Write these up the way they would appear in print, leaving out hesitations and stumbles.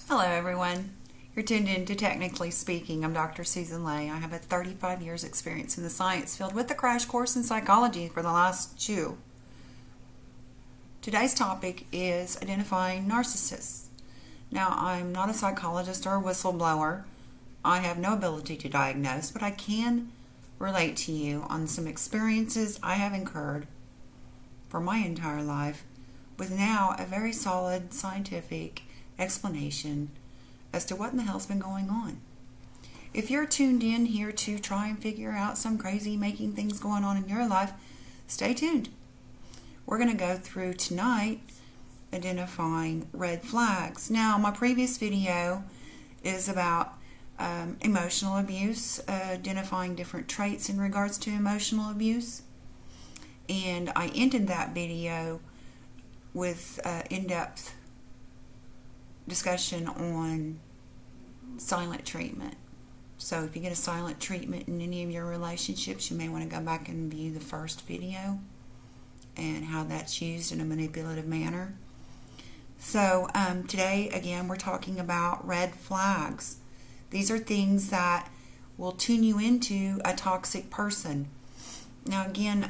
Hello, everyone. You're tuned in to Technically Speaking. I'm Dr. Susan Lay. I have a 35 years experience in the science field with a crash course in psychology for the last 2. Today's topic is identifying narcissists. Now, I'm not a psychologist or a whistleblower. I have no ability to diagnose, but I can relate to you on some experiences I have incurred for my entire life with now a very solid scientific explanation as to what in the hell's been going on. If you're tuned in here to try and figure out some crazy making things going on in your life, stay tuned. We're going to go through tonight identifying red flags. Now, my previous video is about emotional abuse, identifying different traits in regards to emotional abuse. And I ended that video with in-depth discussion on silent treatment. So if you get a silent treatment in any of your relationships, you may want to go back and view the first video and how that's used in a manipulative manner. So today, again, we're talking about red flags. These are things that will tune you into a toxic person. Now, again,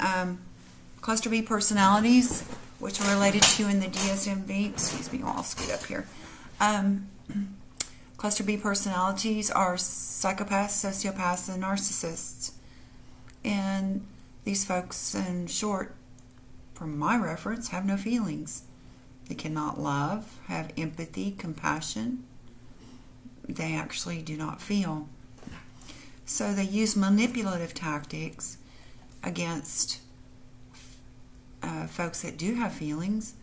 cluster B personalities, which are related to in the DSM-V. Excuse me, I'll scoot up here. Cluster B personalities are psychopaths, sociopaths, and narcissists. And these folks, in short, from my reference, have no feelings. They cannot love, have empathy, compassion. They actually do not feel. So they use manipulative tactics against folks that do have feelings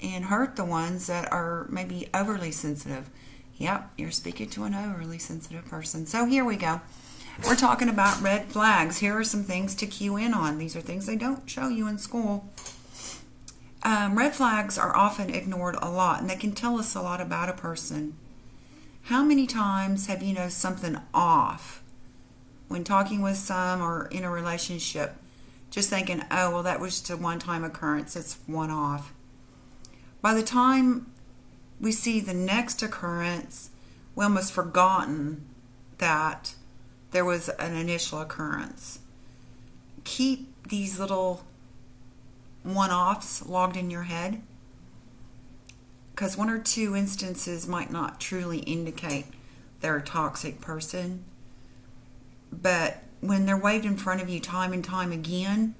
and hurt the ones that are maybe overly sensitive. Yep, you're speaking to an overly sensitive person. So here we go. We're talking about red flags. Here are some things to cue in on. These are things they don't show you in school. Red flags are often ignored a lot, and they can tell us a lot about a person. How many times have you noticed something off when talking with some or in a relationship, just thinking, oh, well, that was just a one-time occurrence, it's one-off. By the time we see the next occurrence, we almost forgotten that there was an initial occurrence. Keep these little one-offs logged in your head, because one or two instances might not truly indicate they're a toxic person, but when they're waved in front of you time and time again,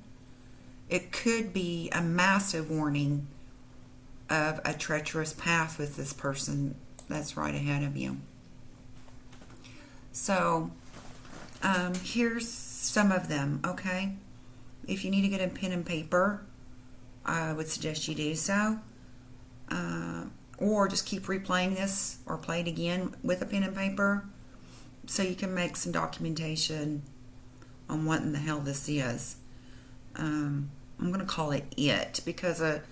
it could be a massive warning of a treacherous path with this person that's right ahead of you. So, here's some of them, okay? If you need to get a pen and paper, I would suggest you do so. Or just keep replaying this or play it again with a pen and paper so you can make some documentation on what in the hell this is. I'm going to call it it, because a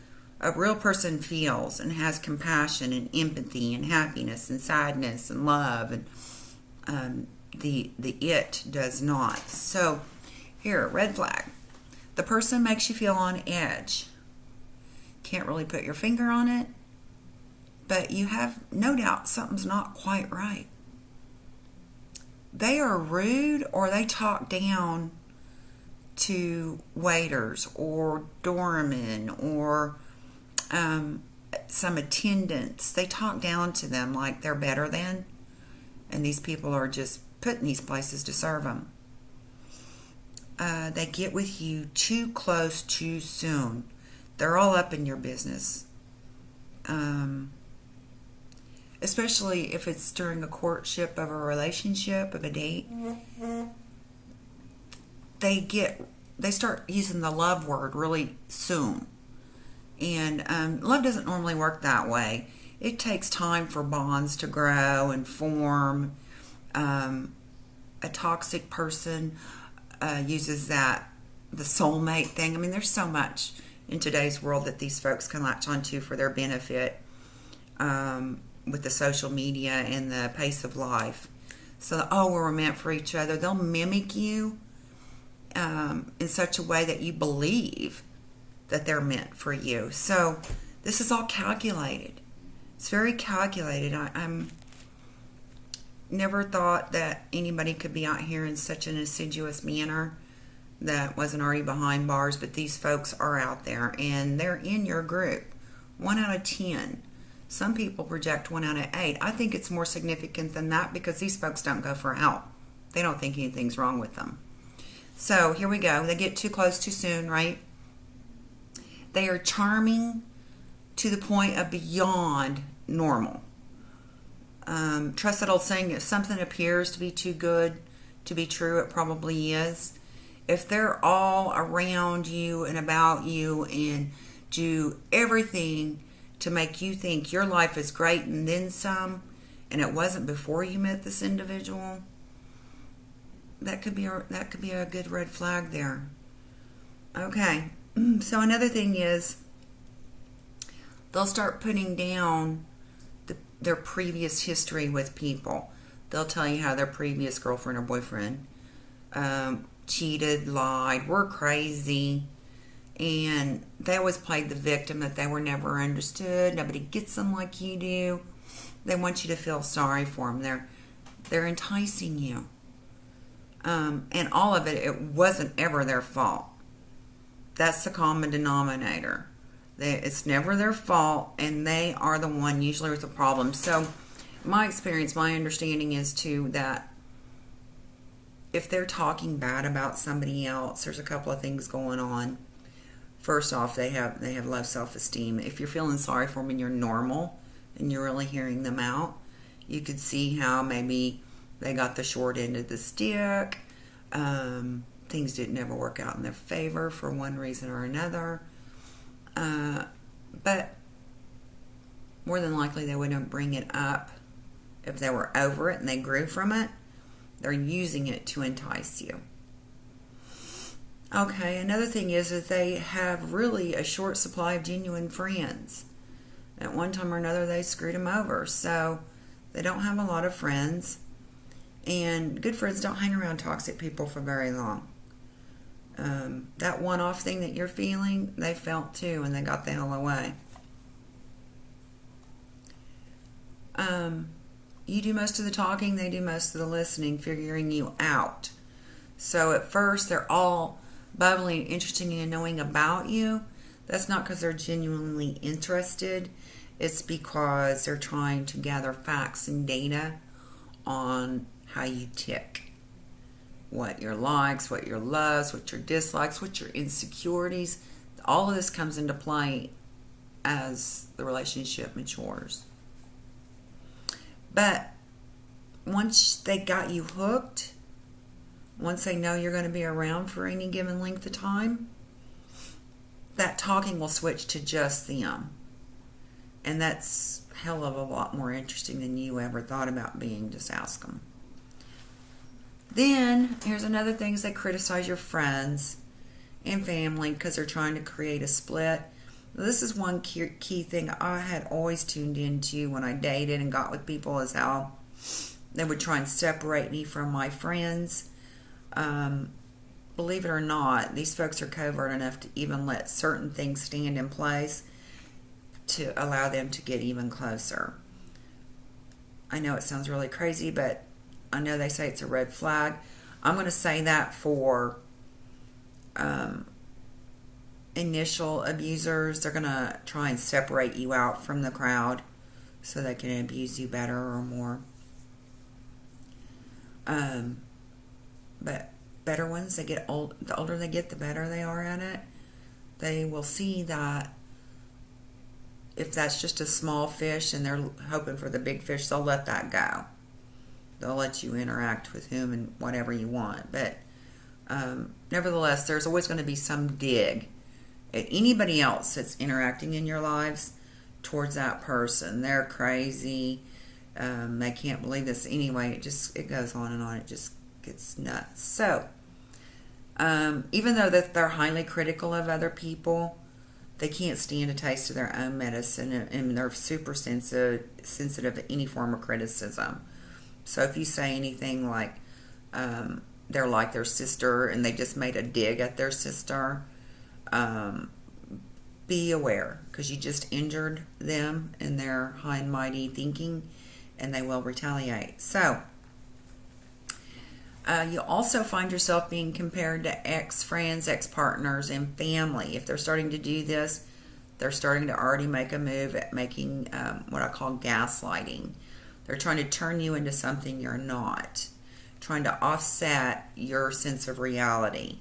real person feels and has compassion and empathy and happiness and sadness and love, and the it does not. So here, red flag. The person makes you feel on edge. Can't really put your finger on it, but you have no doubt something's not quite right. They are rude, or they talk down to waiters or doormen or some attendants. They talk down to them like they're better than, and these people are just put in these places to serve them. They get with you too close too soon. They're all up in your business. Especially if it's during a courtship of a relationship, of a date. They start using the love word really soon. And love doesn't normally work that way. It takes time for bonds to grow and form. A toxic person uses the soulmate thing. I mean, there's so much in today's world that these folks can latch onto for their benefit. With the social media and the pace of life. So, we're meant for each other. They'll mimic you in such a way that you believe that they're meant for you. So, this is all calculated. It's very calculated. I'm never thought that anybody could be out here in such an assiduous manner that wasn't already behind bars, but these folks are out there and they're in your group. 1 out of 10. Some people project 1 out of 8. I think it's more significant than that because these folks don't go for help. They don't think anything's wrong with them. So here we go. They get too close too soon, right? They are charming to the point of beyond normal. Trust that old saying, if something appears to be too good to be true, it probably is. If they're all around you and about you and do everything to make you think your life is great and then some, and it wasn't before you met this individual, that could be a good red flag there. Okay, so another thing is they'll start putting down their previous history with people. They'll tell you how their previous girlfriend or boyfriend cheated, lied, were crazy, and they always played the victim, that they were never understood. Nobody gets them like you do. They want you to feel sorry for them. They're enticing you. And all of it wasn't ever their fault. That's the common denominator. It's never their fault, and they are the one usually with the problem. So my experience, my understanding is too that if they're talking bad about somebody else, there's a couple of things going on. First off, they have low self-esteem. If you're feeling sorry for them and you're normal and you're really hearing them out, you could see how maybe they got the short end of the stick. Things didn't ever work out in their favor for one reason or another. But more than likely they wouldn't bring it up if they were over it and they grew from it. They're using it to entice you. Okay, another thing is that they have really a short supply of genuine friends. At one time or another they screwed them over, so they don't have a lot of friends. And good friends don't hang around toxic people for very long. That one-off thing that you're feeling, they felt too, and they got the hell away. You do most of the talking, they do most of the listening, figuring you out. So at first, they're all bubbly and interesting and knowing about you. That's not because they're genuinely interested. It's because they're trying to gather facts and data on how you tick. What your likes, what your loves, what your dislikes, what your insecurities. All of this comes into play as the relationship matures. But once they got you hooked, once they know you're going to be around for any given length of time, that talking will switch to just them. And that's a hell of a lot more interesting than you ever thought about being. Just ask them. Then, here's another thing, is they criticize your friends and family because they're trying to create a split. This is one key thing I had always tuned into when I dated and got with people, is how they would try and separate me from my friends. Believe it or not, these folks are covert enough to even let certain things stand in place to allow them to get even closer. I know it sounds really crazy, but I know they say it's a red flag. I'm going to say that for initial abusers. They're going to try and separate you out from the crowd so they can abuse you better or more. But better ones, the older they get, the better they are at it. They will see that if that's just a small fish and they're hoping for the big fish, they'll let that go. They'll let you interact with whom and whatever you want. But nevertheless, there's always going to be some dig at anybody else that's interacting in your lives towards that person. They're crazy. They can't believe this. Anyway, it goes on and on. It just gets nuts. So, even though that they're highly critical of other people, they can't stand a taste of their own medicine, and they're super sensitive to any form of criticism. So if you say anything like they're like their sister and they just made a dig at their sister, be aware, because you just injured them in their high and mighty thinking, and they will retaliate. So, you also find yourself being compared to ex-friends, ex-partners, and family. If they're starting to do this, they're starting to already make a move at making what I call gaslighting. They're trying to turn you into something you're not, trying to offset your sense of reality.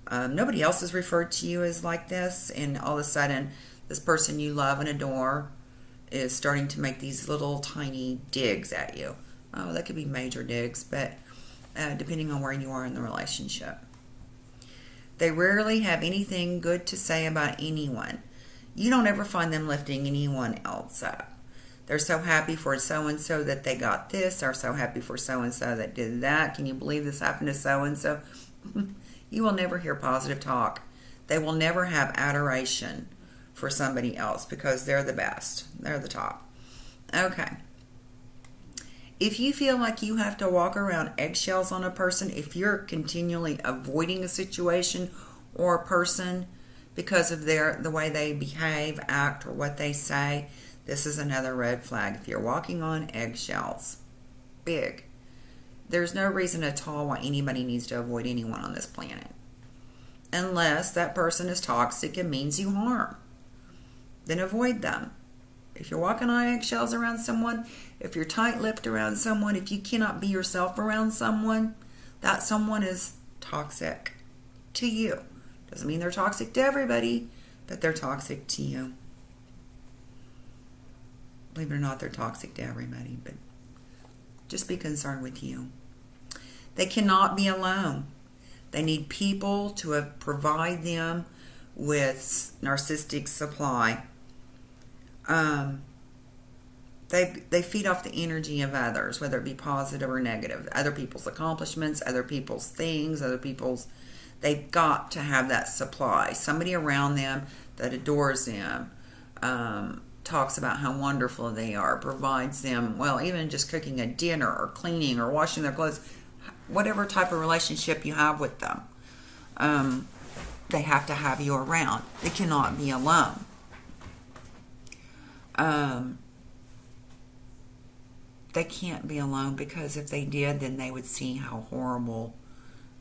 Nobody else is referred to you as like this, and all of a sudden, this person you love and adore is starting to make these little tiny digs at you. Oh, that could be major digs, but depending on where you are in the relationship. They rarely have anything good to say about anyone. You don't ever find them lifting anyone else up. They're so happy for so-and-so that they got this, or so happy for so-and-so that did that. Can you believe this happened to so-and-so? You will never hear positive talk. They will never have adoration for somebody else because they're the best. They're the top. Okay. If you feel like you have to walk around eggshells on a person, if you're continually avoiding a situation or a person because of the way they behave, act, or what they say, this is another red flag. If you're walking on eggshells, big. There's no reason at all why anybody needs to avoid anyone on this planet. Unless that person is toxic and means you harm. Then avoid them. If you're walking on eggshells around someone, if you're tight-lipped around someone, if you cannot be yourself around someone, that someone is toxic to you. Doesn't mean they're toxic to everybody, but they're toxic to you. Believe it or not, they're toxic to everybody, but just be concerned with you. They cannot be alone. They need people to provide them with narcissistic supply. They feed off the energy of others, whether it be positive or negative. Other people's accomplishments, other people's things, they've got to have that supply. Somebody around them that adores them, talks about how wonderful they are, provides them, well, even just cooking a dinner or cleaning or washing their clothes, whatever type of relationship you have with them, they have to have you around. They cannot be alone. They can't be alone, because if they did, then they would see how horrible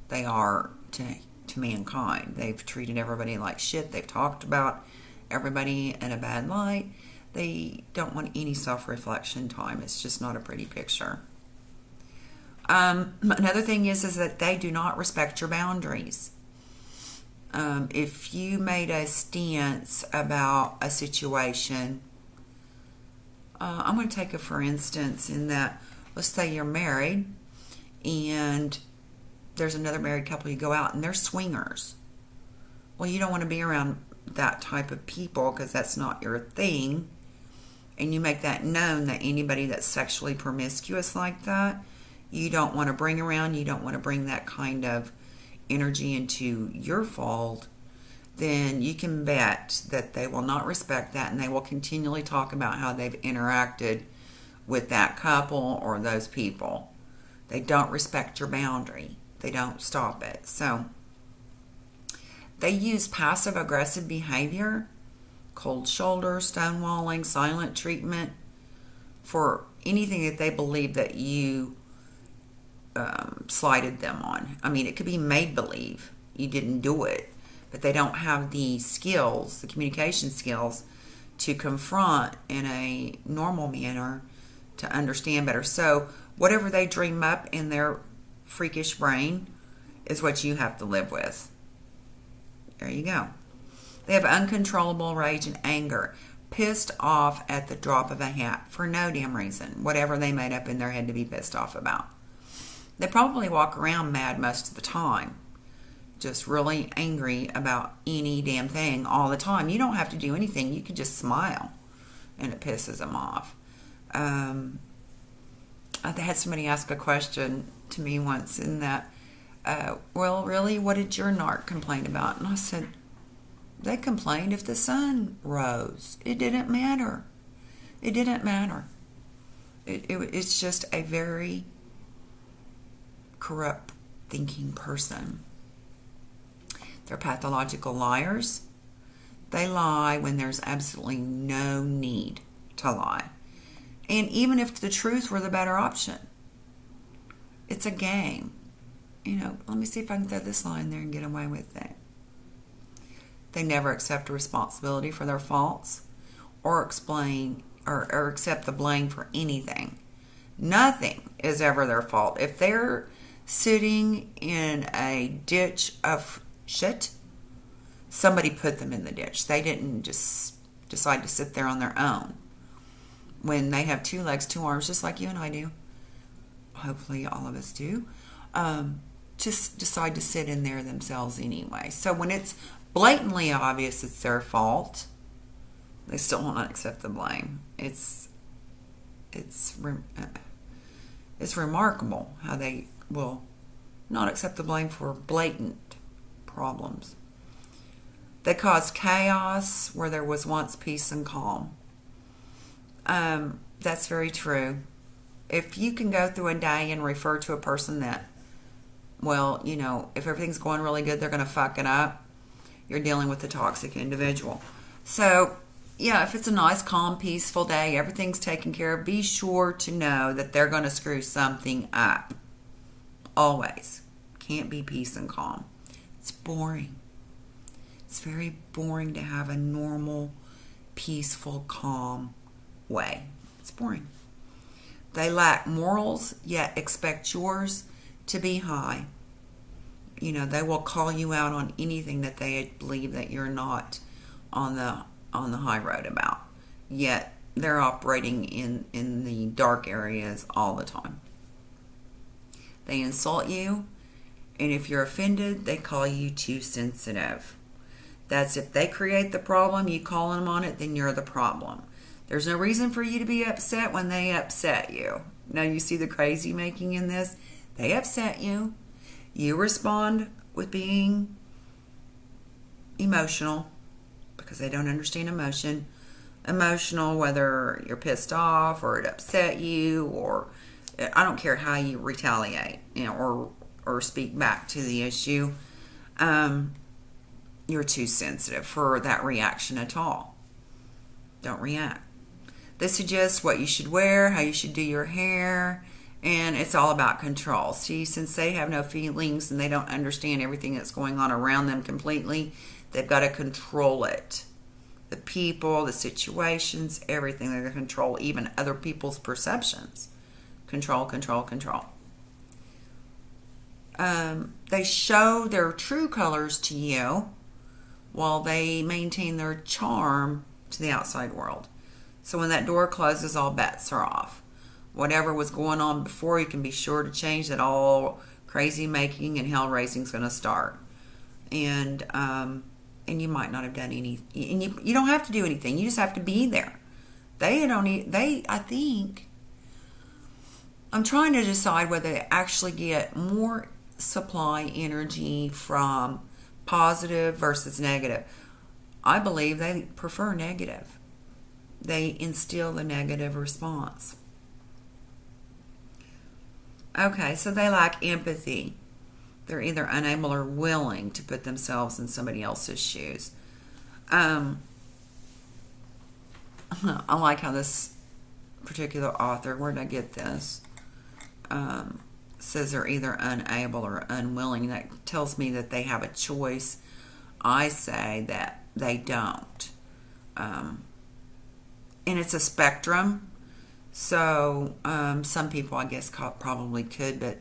they are to mankind. They've treated everybody like shit. They've talked about everybody in a bad light. They don't want any self-reflection time. It's just not a pretty picture. Another thing is that they do not respect your boundaries. If you made a stance about a situation, I'm going to take it for instance in that, let's say you're married and there's another married couple, you go out and they're swingers. Well, you don't want to be around that type of people because that's not your thing. And you make that known that anybody that's sexually promiscuous like that, you don't want to bring around, you don't want to bring that kind of energy into your fold, then you can bet that they will not respect that, and they will continually talk about how they've interacted with that couple or those people. They don't respect your boundary. They don't stop it. So they use passive-aggressive behavior, cold shoulder, stonewalling, silent treatment for anything that they believe that you slighted them on. I mean, it could be made-believe. You didn't do it. But they don't have the skills, the communication skills, to confront in a normal manner to understand better. So whatever they dream up in their freakish brain is what you have to live with. There you go. They have uncontrollable rage and anger, pissed off at the drop of a hat for no damn reason, whatever they made up in their head to be pissed off about. They probably walk around mad most of the time, just really angry about any damn thing all the time. You don't have to do anything. You can just smile, and it pisses them off. I had somebody ask a question to me once in that, well, really, what did your narc complain about? And I said, they complained if the sun rose. It didn't matter. It didn't matter. It's just a very corrupt thinking person. They're pathological liars. They lie when there's absolutely no need to lie. And even if the truth were the better option, it's a game. Let me see if I can throw this lie in there and get away with it. They never accept responsibility for their faults or explain or accept the blame for anything. Nothing is ever their fault. If they're sitting in a ditch of shit, somebody put them in the ditch. They didn't just decide to sit there on their own. When they have 2 legs, 2 arms, just like you and I do, hopefully all of us do, just decide to sit in there themselves anyway. So when it's blatantly obvious it's their fault, they still will not accept the blame. It's remarkable how they will not accept the blame for blatant problems. They cause chaos where there was once peace and calm. That's very true. If you can go through a day and refer to a person that, if everything's going really good, they're going to fuck it up, you're dealing with a toxic individual. So, if it's a nice, calm, peaceful day, everything's taken care of, be sure to know that they're going to screw something up. Always. Can't be peace and calm. It's boring. It's very boring to have a normal, peaceful, calm way. It's boring. They lack morals, yet expect yours to be high. They will call you out on anything that they believe that you're not on the high road about. Yet they're operating in the dark areas all the time. They insult you, and if you're offended, they call you too sensitive. That's if they create the problem, you call them on it, then you're the problem. There's no reason for you to be upset when they upset you. Now you see the crazy making in this? They upset you. You respond with being emotional because they don't understand emotion. Emotional, whether you're pissed off or it upset you, or I don't care how you retaliate, or speak back to the issue. You're too sensitive for that reaction at all. Don't react. They suggest what you should wear, how you should do your hair, and it's all about control. See, since they have no feelings and they don't understand everything that's going on around them completely, they've got to control it. The people, the situations, everything. They're going to control even other people's perceptions. Control, control, control. They show their true colors to you while they maintain their charm to the outside world. So when that door closes, all bets are off. Whatever was going on before, you can be sure to change that. All crazy making and hell raising is going to start. And you might not have done any. And you don't have to do anything. You just have to be there. I think, I'm trying to decide whether they actually get more supply energy from positive versus negative. I believe they prefer negative. They instill the negative response. Okay, so they lack empathy. They're either unable or willing to put themselves in somebody else's shoes. I like how this particular author, where did I get this? Says they're either unable or unwilling. That tells me that they have a choice. I say that they don't. And it's a spectrum. So some people, I guess, probably could, but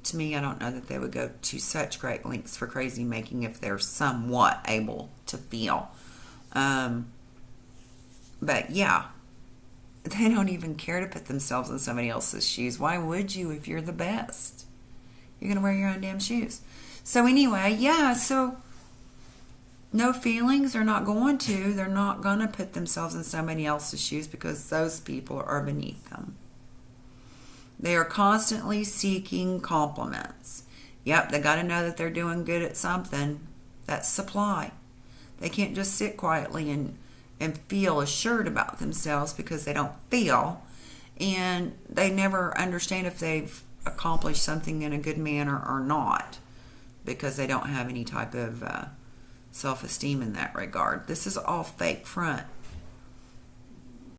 to me, I don't know that they would go to such great lengths for crazy making if they're somewhat able to feel. But yeah, they don't even care to put themselves in somebody else's shoes. Why would you if you're the best? You're going to wear your own damn shoes. So anyway, yeah, so no feelings. They're not going to. They're not going to put themselves in somebody else's shoes because those people are beneath them. They are constantly seeking compliments. Yep, they got to know that they're doing good at something. That's supply. They can't just sit quietly and feel assured about themselves because they don't feel. And they never understand if they've accomplished something in a good manner or not because they don't have any type of self-esteem in that regard. This is all fake front.